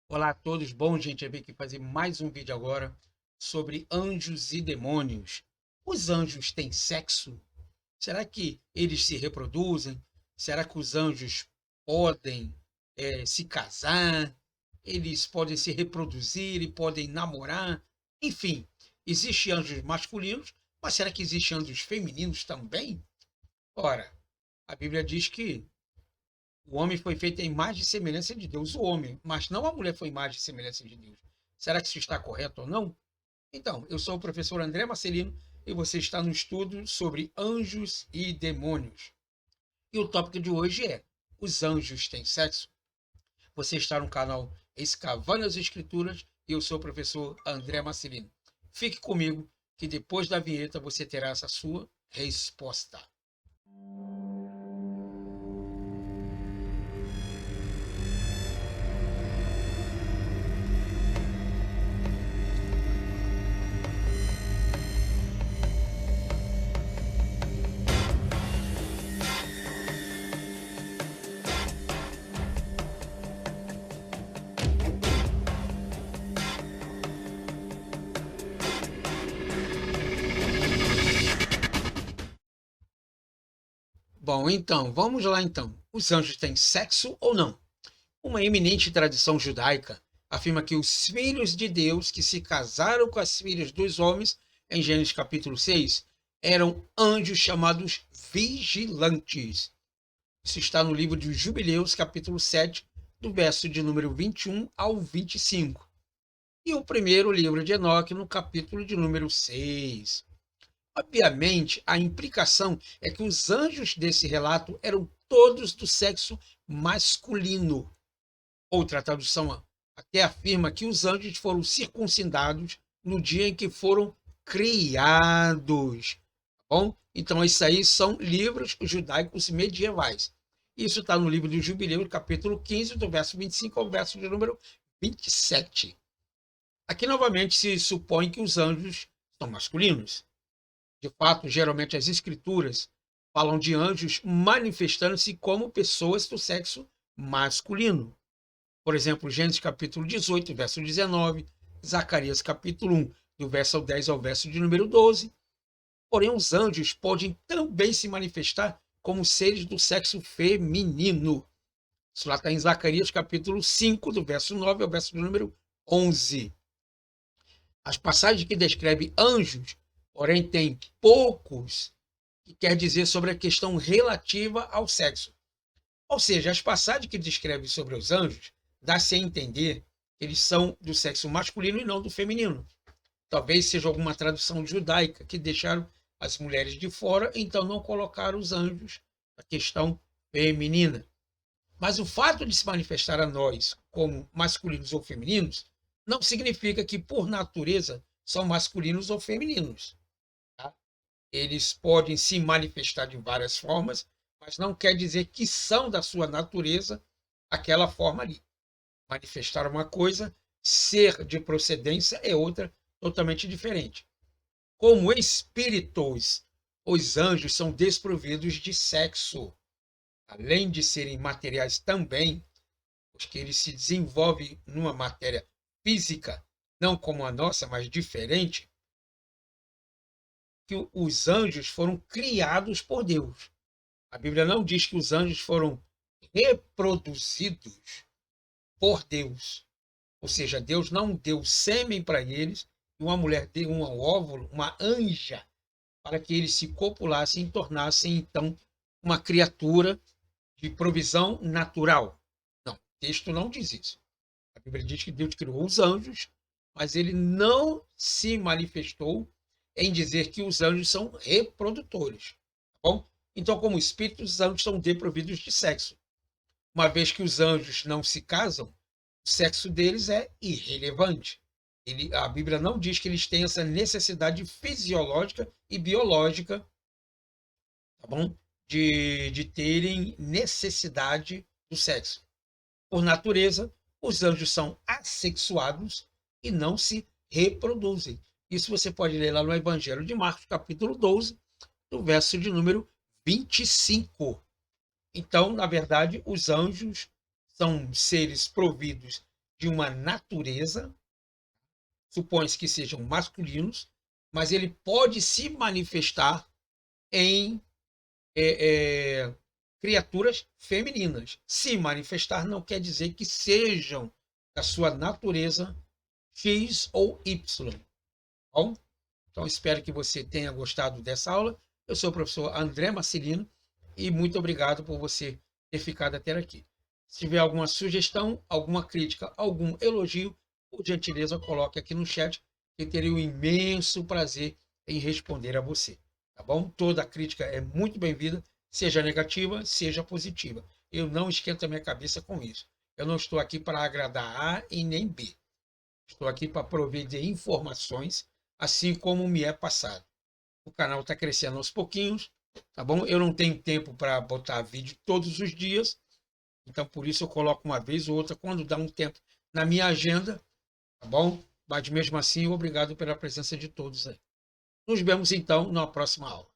Olá a todos, bom gente, eu vim aqui fazer mais um vídeo agora sobre anjos e demônios. Os anjos têm sexo? Será que eles se reproduzem? Será que os anjos podem se casar? Eles podem se reproduzir e podem namorar? Enfim, existem anjos masculinos, mas será que existem anjos femininos também? Ora, a Bíblia diz que o homem foi feito em imagem e semelhança de Deus, o homem, mas não a mulher foi imagem e semelhança de Deus. Será que isso está correto ou não? Então, eu sou o professor André Marcelino e você está no estudo sobre anjos e demônios. E o tópico de hoje é: os anjos têm sexo? Você está no canal Escavando as Escrituras e eu sou o professor André Marcelino. Fique comigo que depois da vinheta você terá essa sua resposta. Bom, então, vamos lá então. Os anjos têm sexo ou não? Uma eminente tradição judaica afirma que os filhos de Deus que se casaram com as filhas dos homens, em Gênesis capítulo 6, eram anjos chamados vigilantes. Isso está no livro de Jubileus, capítulo 7, do verso de número 21 ao 25. E o primeiro livro de Enoque, no capítulo de número 6. Obviamente, a implicação é que os anjos desse relato eram todos do sexo masculino. Outra tradução até afirma que os anjos foram circuncidados no dia em que foram criados. Tá bom? Então, isso aí são livros judaicos medievais. Isso está no livro do Jubileu, capítulo 15, do verso 25 ao verso de número 27. Aqui, novamente, se supõe que os anjos são masculinos. De fato, geralmente as escrituras falam de anjos manifestando-se como pessoas do sexo masculino. Por exemplo, Gênesis capítulo 18, verso 19, Zacarias capítulo 1, do verso 10 ao verso de número 12. Porém, os anjos podem também se manifestar como seres do sexo feminino. Isso lá está em Zacarias capítulo 5, do verso 9 ao verso de número 11. As passagens que descrevem anjos, porém, têm poucos que quer dizer sobre a questão relativa ao sexo. Ou seja, as passagens que descrevem sobre os anjos dá-se a entender que eles são do sexo masculino e não do feminino. Talvez seja alguma tradução judaica que deixaram as mulheres de fora, então não colocaram os anjos na questão feminina. Mas o fato de se manifestar a nós como masculinos ou femininos não significa que, por natureza, são masculinos ou femininos. Tá? Eles podem se manifestar de várias formas, mas não quer dizer que são da sua natureza aquela forma ali. Manifestar uma coisa, ser de procedência é outra totalmente diferente. Como espíritos, os anjos são desprovidos de sexo. Além de serem materiais também, porque eles se desenvolvem numa matéria física, não como a nossa, mas diferente, que os anjos foram criados por Deus. A Bíblia não diz que os anjos foram reproduzidos por Deus. Ou seja, Deus não deu sêmen para eles e uma mulher deu um óvulo, uma anja, para que eles se copulassem e tornassem, então, uma criatura de provisão natural. Não, o texto não diz isso. A Bíblia diz que Deus criou os anjos, mas ele não se manifestou em dizer que os anjos são reprodutores. Tá bom? Então, como espíritos, os anjos são desprovidos de sexo. Uma vez que os anjos não se casam, o sexo deles é irrelevante. A Bíblia não diz que eles têm essa necessidade fisiológica e biológica, tá bom? De terem necessidade do sexo. Por natureza, os anjos são assexuados e não se reproduzem. Isso você pode ler lá no Evangelho de Marcos, capítulo 12, do verso de número 25. Então, na verdade, os anjos são seres providos de uma natureza, supõe-se que sejam masculinos, mas ele pode se manifestar em criaturas femininas. Se manifestar não quer dizer que sejam da sua natureza X ou Y. Bom? Então, espero que você tenha gostado dessa aula. Eu sou o professor André Marcelino e muito obrigado por você ter ficado até aqui. Se tiver alguma sugestão, alguma crítica, algum elogio, por gentileza, coloque aqui no chat, que eu teria um imenso prazer em responder a você. Tá bom? Toda crítica é muito bem-vinda, seja negativa, seja positiva. Eu não esquento a minha cabeça com isso. Eu não estou aqui para agradar A e nem B. Estou aqui para prover de informações, assim como me é passado. O canal está crescendo aos pouquinhos, tá bom? Eu não tenho tempo para botar vídeo todos os dias, então por isso eu coloco uma vez ou outra quando dá um tempo na minha agenda, tá bom? Mas mesmo assim, obrigado pela presença de todos aí. Nos vemos então na próxima aula.